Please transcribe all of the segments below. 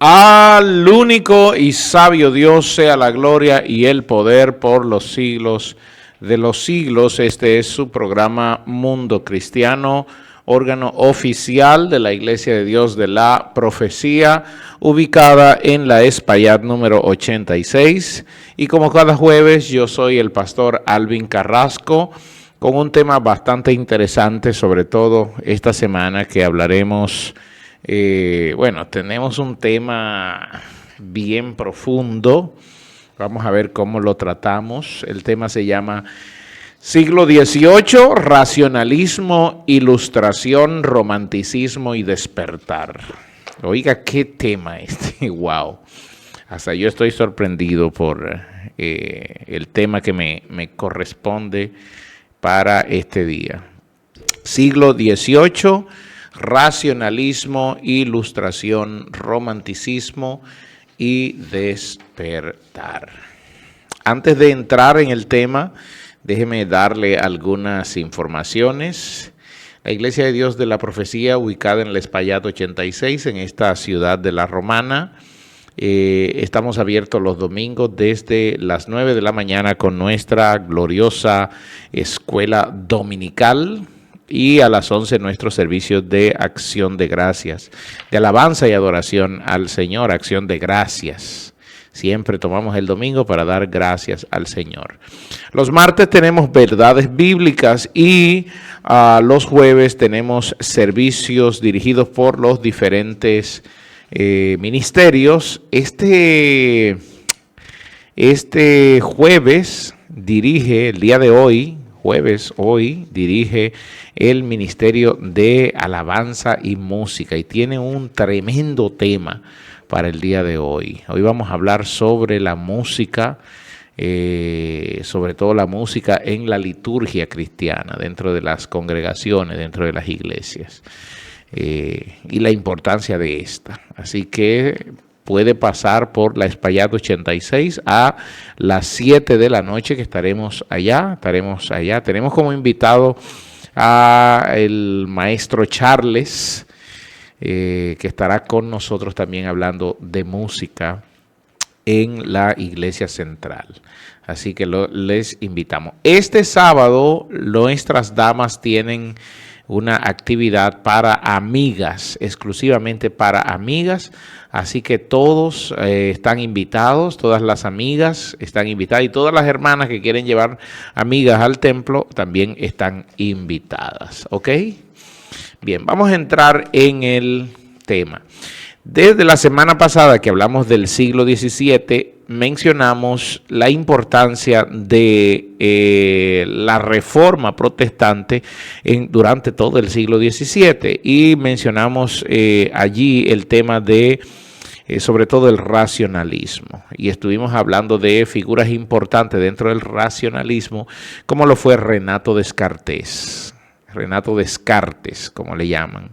Al único y sabio Dios sea la gloria y el poder por los siglos de los siglos. Este es su programa Mundo Cristiano, órgano oficial de la Iglesia de Dios de la Profecía, ubicada en la Espaillat número 86. Y como cada jueves, yo soy el pastor Alvin Carrasco, con un tema bastante interesante, sobre todo esta semana que hablaremos. Tenemos un tema bien profundo. Vamos a ver cómo lo tratamos. El tema se llama Siglo XVIII, racionalismo, ilustración, romanticismo y despertar. Oiga, qué tema este. Wow. Hasta yo estoy sorprendido por el tema que me corresponde para este día. Siglo XVIII, racionalismo, ilustración, romanticismo y despertar. Antes de entrar en el tema, déjeme darle algunas informaciones. La Iglesia de Dios de la Profecía, ubicada en la Espaillat 86, en esta ciudad de La Romana. Estamos abiertos los domingos desde las 9 de la mañana con nuestra gloriosa escuela dominical. Y a las 11 nuestros servicios de acción de gracias, de alabanza y adoración al Señor, acción de gracias. Siempre tomamos el domingo para dar gracias al Señor. Los martes tenemos verdades bíblicas y los jueves tenemos servicios dirigidos por los diferentes ministerios. Este jueves dirige, el día de hoy, hoy dirige el Ministerio de Alabanza y Música y tiene un tremendo tema para el día de hoy. Hoy vamos a hablar sobre la música, sobre todo la música en la liturgia cristiana, dentro de las congregaciones, dentro de las iglesias, y la importancia de esta. Así que puede pasar por la Espaillat 86 a las 7 de la noche, que estaremos allá. Tenemos como invitado a el maestro Charles, que estará con nosotros también hablando de música en la iglesia central. Así que les invitamos. Este sábado nuestras damas tienen una actividad para amigas, exclusivamente para amigas, así que todos están invitados, todas las amigas están invitadas y todas las hermanas que quieren llevar amigas al templo también están invitadas, ¿ok? Bien, vamos a entrar en el tema. Desde la semana pasada que hablamos del siglo XVII, mencionamos la importancia de la reforma protestante durante todo el siglo XVII y mencionamos allí el tema de sobre todo el racionalismo, y estuvimos hablando de figuras importantes dentro del racionalismo, como lo fue Renato Descartes, como le llaman.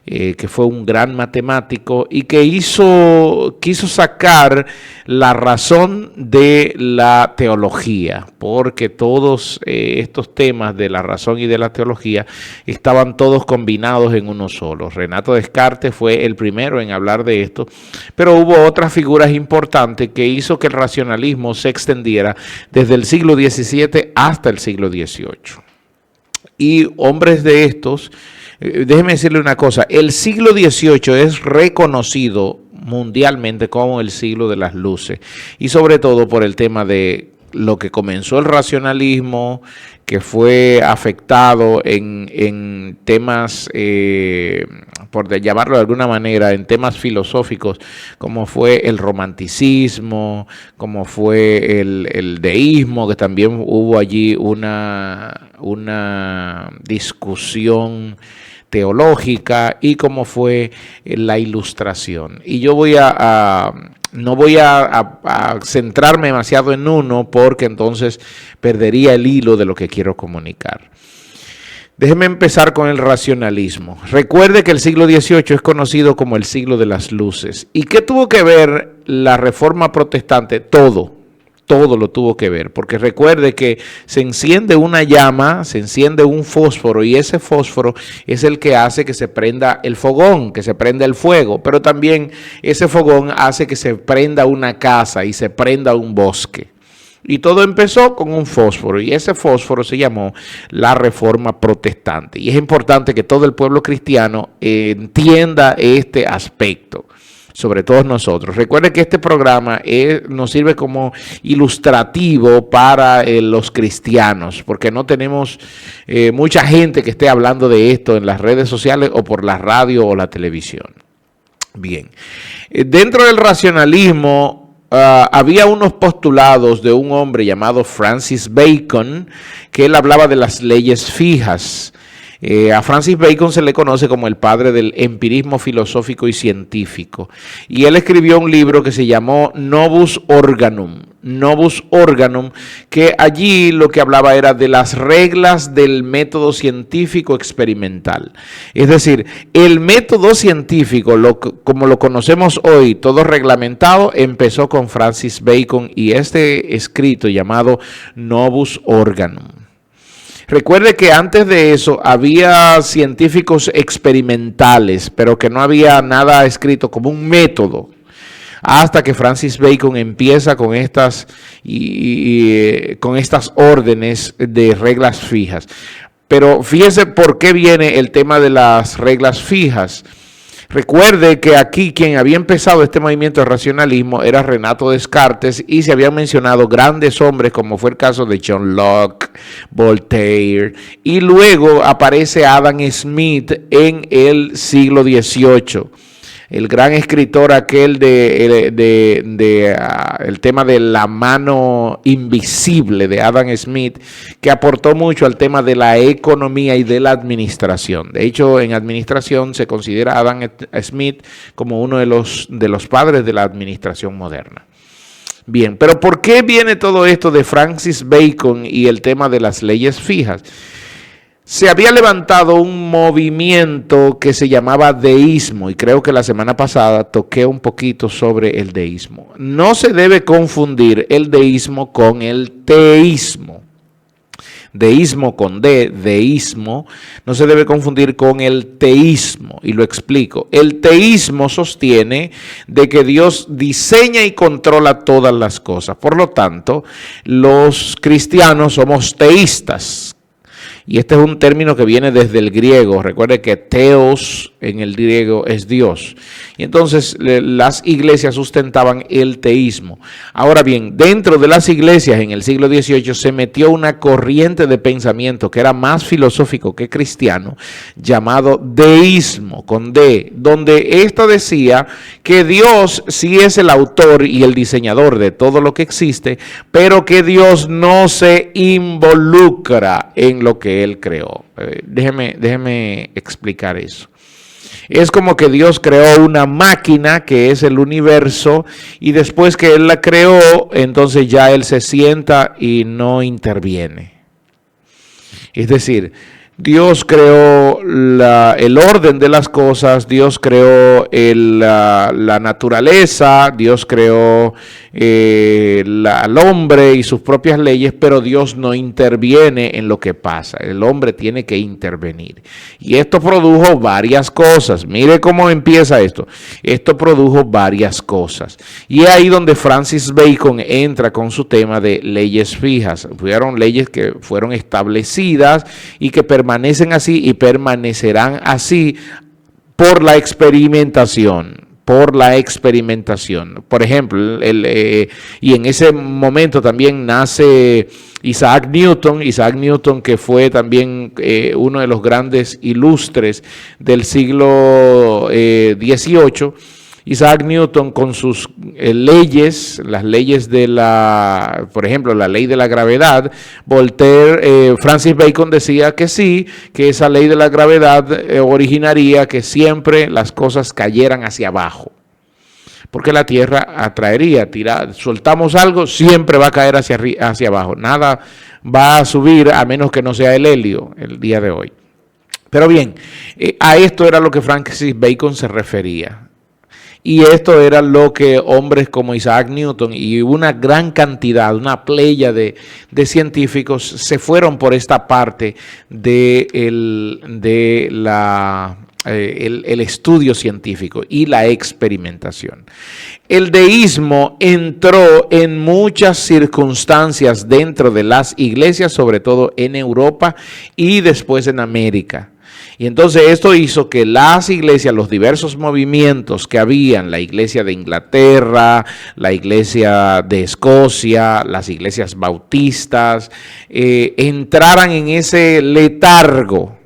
Que fue un gran matemático y que quiso sacar la razón de la teología, porque todos estos temas de la razón y de la teología estaban todos combinados en uno solo. Renato Descartes fue el primero en hablar de esto, pero hubo otras figuras importantes que hizo que el racionalismo se extendiera desde el siglo XVII hasta el siglo XVIII. Y hombres de estos, déjeme decirle una cosa, el siglo XVIII es reconocido mundialmente como el siglo de las luces, y sobre todo por el tema de lo que comenzó el racionalismo, que fue afectado en temas, por llamarlo de alguna manera, en temas filosóficos, como fue el romanticismo, como fue el deísmo, que también hubo allí una discusión teológica, y como fue la ilustración. Y yo no voy a centrarme demasiado en uno, porque entonces perdería el hilo de lo que quiero comunicar. Déjeme empezar con el racionalismo. Recuerde que el siglo XVIII es conocido como el siglo de las luces. ¿Y qué tuvo que ver la reforma protestante? Todo. todo lo tuvo que ver, porque recuerde que se enciende una llama, se enciende un fósforo y ese fósforo es el que hace que se prenda el fogón, que se prenda el fuego, pero también ese fogón hace que se prenda una casa y se prenda un bosque. Y todo empezó con un fósforo y ese fósforo se llamó la Reforma Protestante. Y es importante que todo el pueblo cristiano entienda este aspecto, sobre todos nosotros. Recuerde que este programa nos sirve como ilustrativo para los cristianos, porque no tenemos mucha gente que esté hablando de esto en las redes sociales o por la radio o la televisión. Bien, dentro del racionalismo había unos postulados de un hombre llamado Francis Bacon, que él hablaba de las leyes fijas. A Francis Bacon se le conoce como el padre del empirismo filosófico y científico. Y él escribió un libro que se llamó Novus Organum, que allí lo que hablaba era de las reglas del método científico experimental. Es decir, el método científico, como lo conocemos hoy, todo reglamentado, empezó con Francis Bacon y este escrito llamado Novus Organum. Recuerde que antes de eso había científicos experimentales, pero que no había nada escrito como un método, hasta que Francis Bacon empieza con estas órdenes de reglas fijas. Pero fíjese por qué viene el tema de las reglas fijas. Recuerde que aquí quien había empezado este movimiento de racionalismo era Renato Descartes y se habían mencionado grandes hombres como fue el caso de John Locke, Voltaire, y luego aparece Adam Smith en el siglo XVIII. El gran escritor aquel el tema de la mano invisible de Adam Smith, que aportó mucho al tema de la economía y de la administración. De hecho, en administración se considera a Adam Smith como uno de los padres de la administración moderna. Bien, pero ¿por qué viene todo esto de Francis Bacon y el tema de las leyes fijas? Se había levantado un movimiento que se llamaba deísmo y creo que la semana pasada toqué un poquito sobre el deísmo. No se debe confundir el deísmo con el teísmo. Deísmo con D, deísmo, no se debe confundir con el teísmo, y lo explico. El teísmo sostiene de que Dios diseña y controla todas las cosas. Por lo tanto, los cristianos somos teístas. Y este es un término que viene desde el griego. Recuerde que teos en el griego es Dios. Y entonces las iglesias sustentaban el teísmo. Ahora bien, dentro de las iglesias en el siglo XVIII se metió una corriente de pensamiento que era más filosófico que cristiano, llamado deísmo, con D, donde ésta decía que Dios sí es el autor y el diseñador de todo lo que existe, pero que Dios no se involucra en lo que Él creó. Déjeme explicar eso. Es como que Dios creó una máquina que es el universo y después que Él la creó, entonces ya Él se sienta y no interviene. Es decir, Dios creó el orden de las cosas, Dios creó la naturaleza, Dios creó al hombre y sus propias leyes, pero Dios no interviene en lo que pasa. El hombre tiene que intervenir. Y esto produjo varias cosas. Mire cómo empieza esto. Esto produjo varias cosas. Y es ahí donde Francis Bacon entra con su tema de leyes fijas. Fueron leyes que fueron establecidas y que permanecen así y permanecerán así por la experimentación. Por ejemplo, y en ese momento también nace Isaac Newton, que fue también uno de los grandes ilustres del siglo XVIII. Isaac Newton con sus leyes, las leyes por ejemplo, la ley de la gravedad. Francis Bacon decía que sí, que esa ley de la gravedad originaría que siempre las cosas cayeran hacia abajo. Porque la Tierra atraería, soltamos algo, siempre va a caer hacia abajo. Nada va a subir a menos que no sea el helio el día de hoy. Pero bien, a esto era lo que Francis Bacon se refería. Y esto era lo que hombres como Isaac Newton y una gran cantidad, una playa de científicos se fueron por esta parte de el estudio científico y la experimentación. El deísmo entró en muchas circunstancias dentro de las iglesias, sobre todo en Europa y después en América. Y entonces esto hizo que las iglesias, los diversos movimientos que habían, la iglesia de Inglaterra, la iglesia de Escocia, las iglesias bautistas, entraran en ese letargo.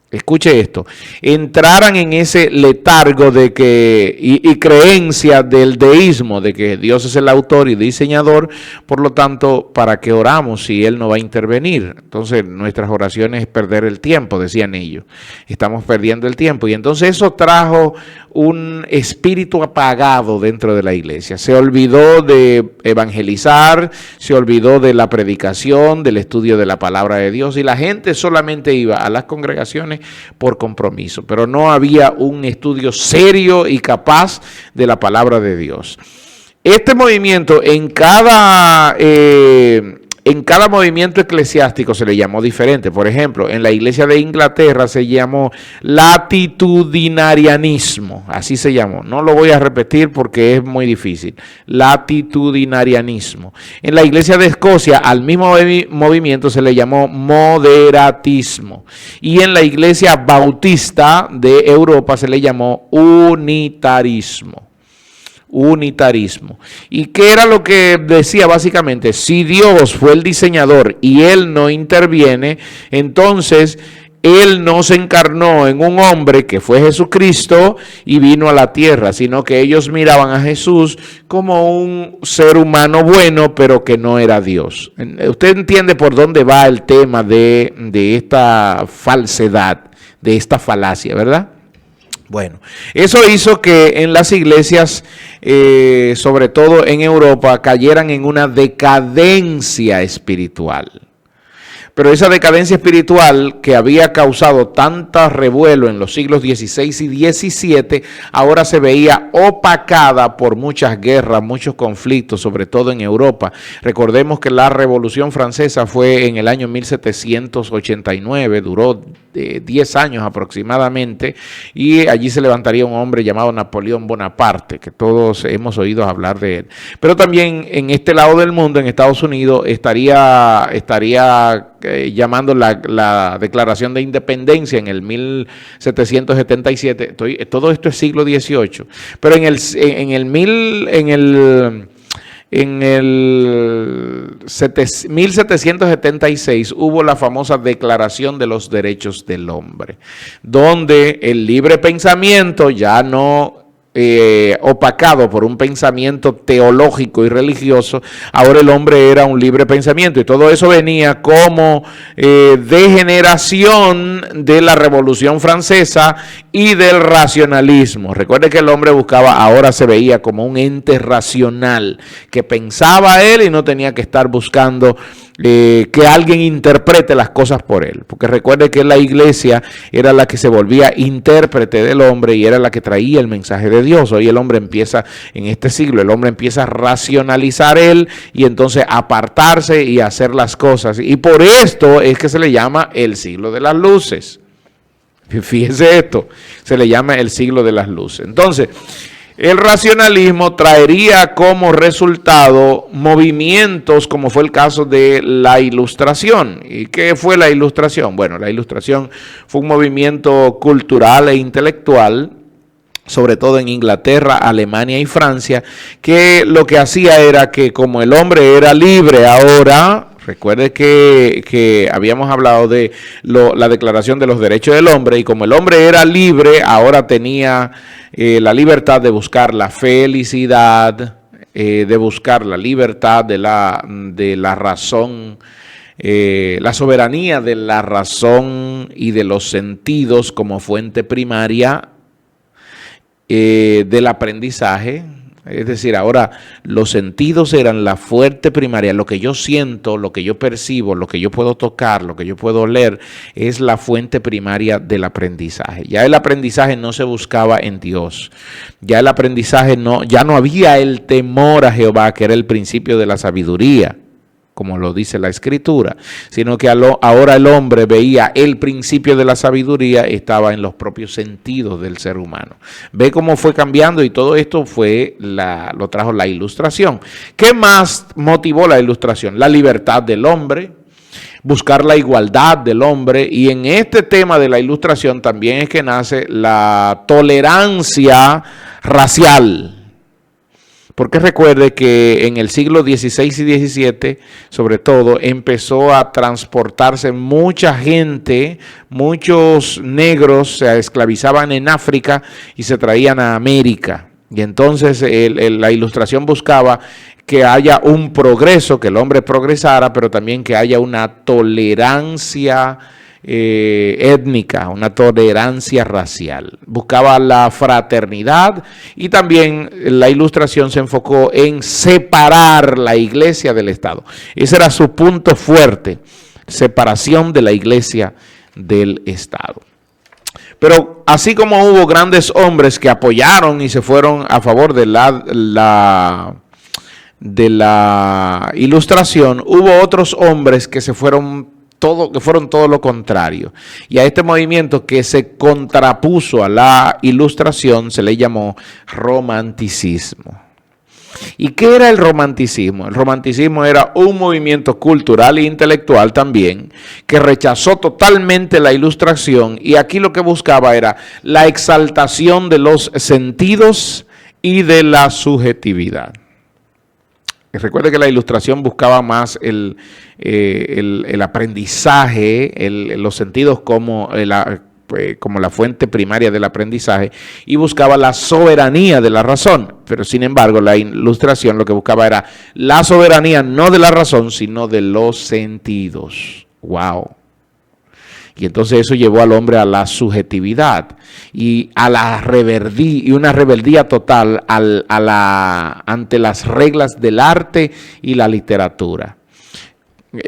Escuche esto, entraran en ese letargo de que y creencia del deísmo, de que Dios es el autor y diseñador, por lo tanto, ¿para qué oramos si Él no va a intervenir? Entonces, nuestras oraciones es perder el tiempo, decían ellos. Estamos perdiendo el tiempo. Y entonces eso trajo un espíritu apagado dentro de la iglesia. Se olvidó de evangelizar, se olvidó de la predicación, del estudio de la palabra de Dios, y la gente solamente iba a las congregaciones por compromiso, pero no había un estudio serio y capaz de la palabra de Dios. Este movimiento en cada movimiento eclesiástico se le llamó diferente. Por ejemplo, en la iglesia de Inglaterra se llamó latitudinarianismo, así se llamó. No lo voy a repetir porque es muy difícil. Latitudinarianismo. En la iglesia de Escocia al mismo movimiento se le llamó moderatismo. Y en la iglesia bautista de Europa se le llamó unitarismo. Unitarismo. ¿Y qué era lo que decía básicamente? Si Dios fue el diseñador y Él no interviene, entonces Él no se encarnó en un hombre que fue Jesucristo y vino a la tierra, sino que ellos miraban a Jesús como un ser humano bueno, pero que no era Dios. Usted entiende por dónde va el tema de esta falsedad, de esta falacia, ¿verdad? Bueno, eso hizo que en las iglesias, sobre todo en Europa, cayeran en una decadencia espiritual. Pero esa decadencia espiritual que había causado tanto revuelo en los siglos XVI y XVII, ahora se veía opacada por muchas guerras, muchos conflictos, sobre todo en Europa. Recordemos que la Revolución Francesa fue en el año 1789, duró 10 años aproximadamente, y allí se levantaría un hombre llamado Napoleón Bonaparte, que todos hemos oído hablar de él. Pero también en este lado del mundo, en Estados Unidos, estaría llamando la Declaración de Independencia en el 1777. Todo esto es siglo XVIII. Pero en el 1776 hubo la famosa Declaración de los Derechos del Hombre, donde el libre pensamiento ya no opacado por un pensamiento teológico y religioso, ahora el hombre era un libre pensamiento, y todo eso venía como degeneración de la Revolución Francesa y del racionalismo. Recuerde que el hombre ahora se veía como un ente racional, que pensaba él y no tenía que estar buscando que alguien interprete las cosas por él, porque recuerde que la iglesia era la que se volvía intérprete del hombre y era la que traía el mensaje de Dios. Hoy el hombre empieza, en este siglo, el hombre empieza a racionalizar él y entonces apartarse y hacer las cosas, y por esto es que se le llama el siglo de las luces. Fíjese esto, se le llama el siglo de las luces. Entonces, el racionalismo traería como resultado movimientos como fue el caso de la Ilustración. ¿Y qué fue la Ilustración? Bueno, la Ilustración fue un movimiento cultural e intelectual, sobre todo en Inglaterra, Alemania y Francia, que lo que hacía era que como el hombre era libre ahora, recuerde que habíamos hablado de la Declaración de los Derechos del Hombre, y como el hombre era libre, ahora tenía la libertad de buscar la felicidad, de buscar la libertad de la razón, la soberanía de la razón y de los sentidos como fuente primaria del aprendizaje. Es decir, ahora los sentidos eran la fuente primaria, lo que yo siento, lo que yo percibo, lo que yo puedo tocar, lo que yo puedo oler, es la fuente primaria del aprendizaje. Ya el aprendizaje no se buscaba en Dios, ya el aprendizaje ya no había el temor a Jehová, que era el principio de la sabiduría, como lo dice la Escritura, sino que ahora el hombre veía el principio de la sabiduría, estaba en los propios sentidos del ser humano. Ve cómo fue cambiando, y todo esto lo trajo la Ilustración. ¿Qué más motivó la Ilustración? La libertad del hombre, buscar la igualdad del hombre, y en este tema de la Ilustración también es que nace la tolerancia racial. Porque recuerde que en el siglo XVI y XVII, sobre todo, empezó a transportarse mucha gente, muchos negros se esclavizaban en África y se traían a América. Y entonces la Ilustración buscaba que haya un progreso, que el hombre progresara, pero también que haya una tolerancia étnica, una tolerancia racial. Buscaba la fraternidad, y también la Ilustración se enfocó en separar la iglesia del Estado. Ese era su punto fuerte, separación de la iglesia del Estado. Pero así como hubo grandes hombres que apoyaron y se fueron a favor de la Ilustración, hubo otros hombres que fueron todo lo contrario. Y a este movimiento que se contrapuso a la Ilustración se le llamó romanticismo. ¿Y qué era el romanticismo? El romanticismo era un movimiento cultural e intelectual también que rechazó totalmente la Ilustración, y aquí lo que buscaba era la exaltación de los sentidos y de la subjetividad. Recuerde que la Ilustración buscaba más el aprendizaje, los sentidos como la fuente primaria del aprendizaje, y buscaba la soberanía de la razón. Pero sin embargo, la Ilustración lo que buscaba era la soberanía no de la razón, sino de los sentidos. ¡Wow! Y entonces eso llevó al hombre a la subjetividad y a la rebeldía, y una rebeldía total ante las reglas del arte y la literatura.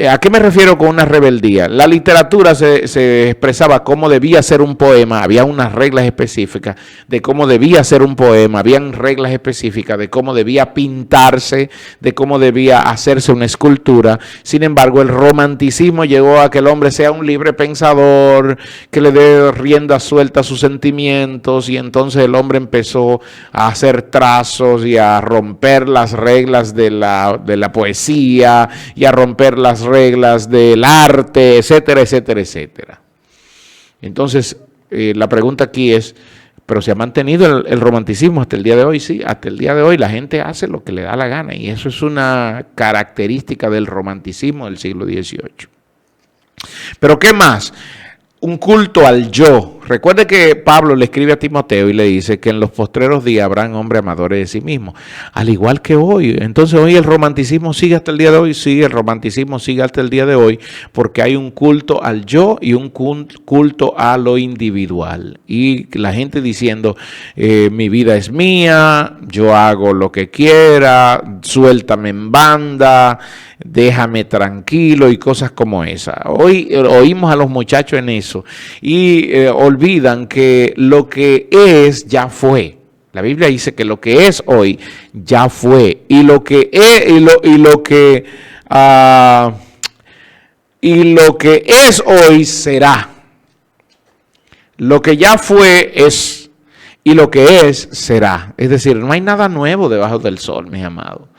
¿A qué me refiero con una rebeldía? La literatura se expresaba cómo debía ser un poema, había unas reglas específicas de cómo debía ser un poema, habían reglas específicas de cómo debía pintarse, de cómo debía hacerse una escultura. Sin embargo, el romanticismo llegó a que el hombre sea un libre pensador, que le dé rienda suelta a sus sentimientos, y entonces el hombre empezó a hacer trazos y a romper las reglas de la poesía y a romper las reglas del arte, etcétera, etcétera, etcétera. Entonces, la pregunta aquí es, ¿pero se ha mantenido el romanticismo hasta el día de hoy? Sí, hasta el día de hoy la gente hace lo que le da la gana, y eso es una característica del romanticismo del siglo XVIII. ¿Pero qué más? Un culto al yo. Recuerde que Pablo le escribe a Timoteo y le dice que en los postreros días habrán hombres amadores de sí mismos, al igual que hoy. Entonces hoy el romanticismo sigue hasta el día de hoy. Sí, el romanticismo sigue hasta el día de hoy, porque hay un culto al yo y un culto a lo individual. Y la gente diciendo, mi vida es mía, yo hago lo que quiera, suéltame en banda, déjame tranquilo, y cosas como esa. Hoy oímos a los muchachos en eso y olvidan que lo que es ya fue. La Biblia dice que lo que es hoy ya fue, y lo que es, y lo que es hoy será. Lo que ya fue es, y lo que es será. Es decir, no hay nada nuevo debajo del sol, mis amados.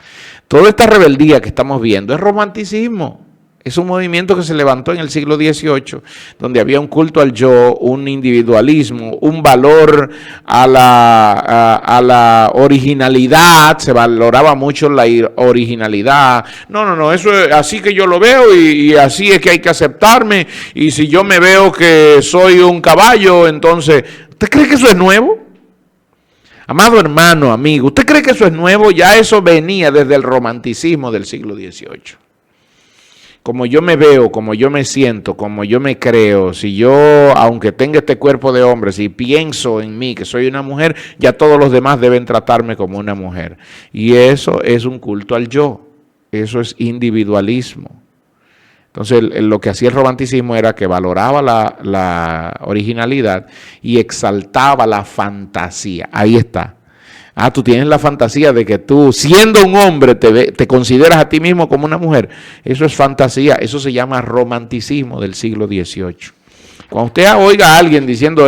Toda esta rebeldía que estamos viendo es romanticismo. Es un movimiento que se levantó en el siglo XVIII, donde había un culto al yo, un individualismo, un valor a la originalidad. Se valoraba mucho la originalidad. No, eso es así que yo lo veo, y así es que hay que aceptarme. Y si yo me veo que soy un caballo, entonces, ¿usted cree que eso es nuevo? Amado hermano, amigo, ¿usted cree que eso es nuevo? Ya eso venía desde el romanticismo del siglo XVIII. como yo me veo, como yo me siento, como yo me creo, si yo, aunque tenga este cuerpo de hombre, si pienso en mí que soy una mujer, ya todos los demás deben tratarme como una mujer. Y eso es un culto al yo, eso es individualismo. Entonces lo que hacía el romanticismo era que valoraba la originalidad y exaltaba la fantasía. Ahí está. Tú tienes la fantasía de que tú, siendo un hombre, te consideras a ti mismo como una mujer. Eso es fantasía, eso se llama romanticismo del siglo XVIII. Cuando usted oiga a alguien diciendo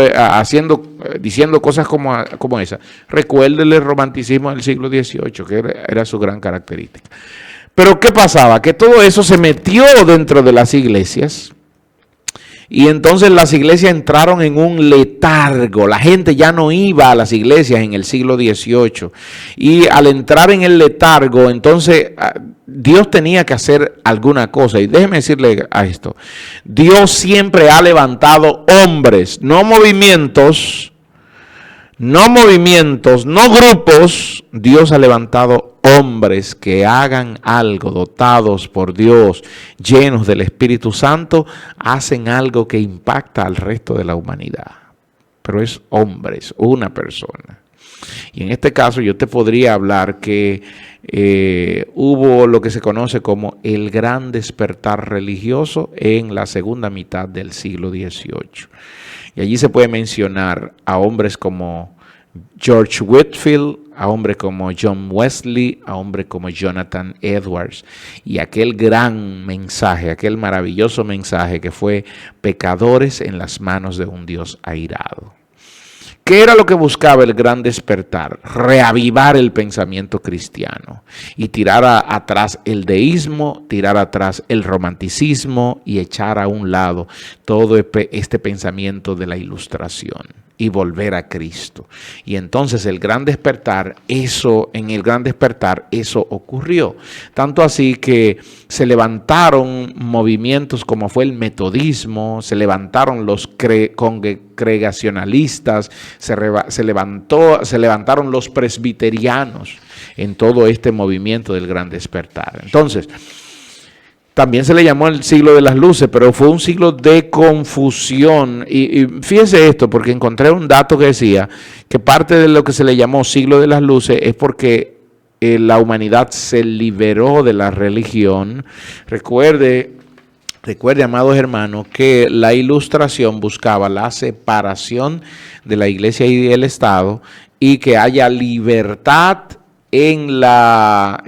cosas como esa, recuérdele el romanticismo del siglo XVIII, que era su gran característica. Pero ¿qué pasaba? Que todo eso se metió dentro de las iglesias. Y entonces las iglesias entraron en un letargo. La gente ya no iba a las iglesias en el siglo XVIII. Y al entrar en el letargo, entonces Dios tenía que hacer alguna cosa. Y déjeme decirle a esto. Dios siempre ha levantado hombres, no movimientos, no grupos. Dios ha levantado hombres que hagan algo, dotados por Dios, llenos del Espíritu Santo, hacen algo que impacta al resto de la humanidad. Pero es hombres, una persona. Y en este caso yo te podría hablar que hubo lo que se conoce como el gran despertar religioso en la segunda mitad del siglo XVIII. Y allí se puede mencionar a hombres como George Whitefield, a hombres como John Wesley, a hombres como Jonathan Edwards, y aquel gran mensaje, aquel maravilloso mensaje que fue pecadores en las manos de un Dios airado. ¿Qué era lo que buscaba el gran despertar? Reavivar el pensamiento cristiano y tirar atrás el deísmo, tirar atrás el romanticismo y echar a un lado todo este pensamiento de la ilustración y volver a Cristo. Y entonces en el gran despertar eso ocurrió. Tanto así que se levantaron movimientos como fue el metodismo, se levantaron los congregacionalistas, se levantaron los presbiterianos en todo este movimiento del gran despertar. Entonces, también se le llamó el siglo de las luces, pero fue un siglo de confusión. Y fíjese esto, porque encontré un dato que decía que parte de lo que se le llamó siglo de las luces es porque la humanidad se liberó de la religión. Recuerde, amados hermanos, que la ilustración buscaba la separación de la iglesia y del Estado y que haya libertad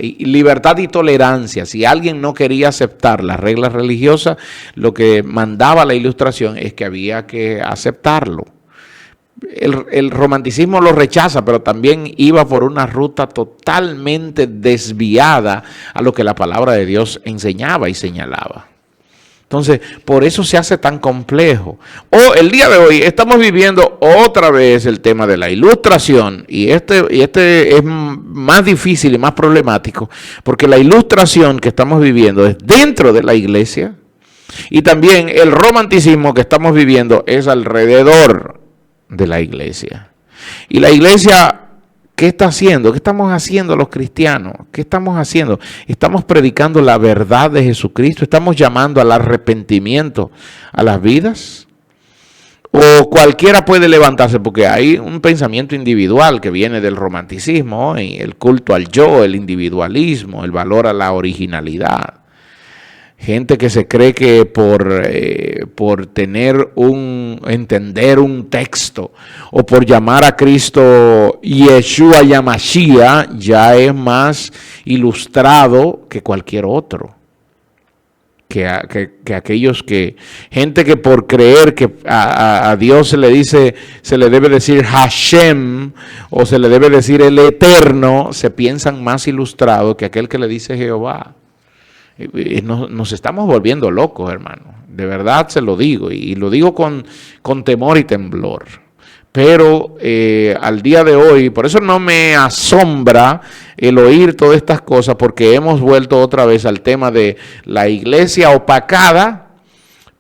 libertad y tolerancia. Si alguien no quería aceptar las reglas religiosas, lo que mandaba la ilustración es que había que aceptarlo. El romanticismo lo rechaza, pero también iba por una ruta totalmente desviada a lo que la palabra de Dios enseñaba y señalaba. Entonces, por eso se hace tan complejo. El día de hoy estamos viviendo otra vez el tema de la ilustración y este es más difícil y más problemático porque la ilustración que estamos viviendo es dentro de la iglesia y también el romanticismo que estamos viviendo es alrededor de la iglesia. Y la iglesia, ¿qué está haciendo? ¿Qué estamos haciendo los cristianos? ¿Qué estamos haciendo? Estamos predicando la verdad de Jesucristo. Estamos llamando al arrepentimiento a las vidas. O cualquiera puede levantarse porque hay un pensamiento individual que viene del romanticismo, el culto al yo, el individualismo, el valor a la originalidad. Gente que se cree que por entender un texto o por llamar a Cristo Yeshua Yamashiach ya es más ilustrado que cualquier otro. Que aquellos gente que por creer que a Dios se le debe decir Hashem o se le debe decir el Eterno, se piensan más ilustrados que aquel que le dice Jehová. Nos estamos volviendo locos, hermano. De verdad se lo digo. Y lo digo con temor y temblor. Pero al día de hoy, por eso no me asombra el oír todas estas cosas, porque hemos vuelto otra vez al tema de la iglesia opacada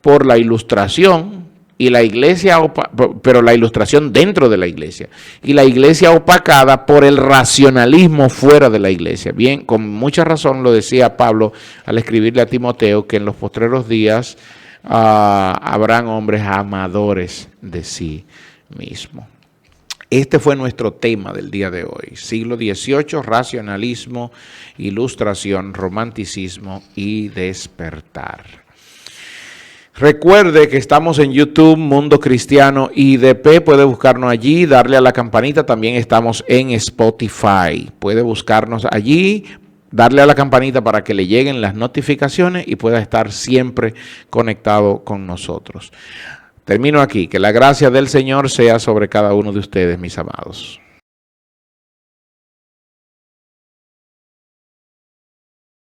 por la ilustración, y la iglesia, pero la ilustración dentro de la iglesia, y la iglesia opacada por el racionalismo fuera de la iglesia. Bien, con mucha razón lo decía Pablo al escribirle a Timoteo que en los postreros días habrán hombres amadores de sí mismo. Este fue nuestro tema del día de hoy. Siglo XVIII, racionalismo, ilustración, romanticismo y despertar. Recuerde que estamos en YouTube, Mundo Cristiano IDP, puede buscarnos allí, darle a la campanita, también estamos en Spotify, puede buscarnos allí, darle a la campanita para que le lleguen las notificaciones y pueda estar siempre conectado con nosotros. Termino aquí, que la gracia del Señor sea sobre cada uno de ustedes, mis amados.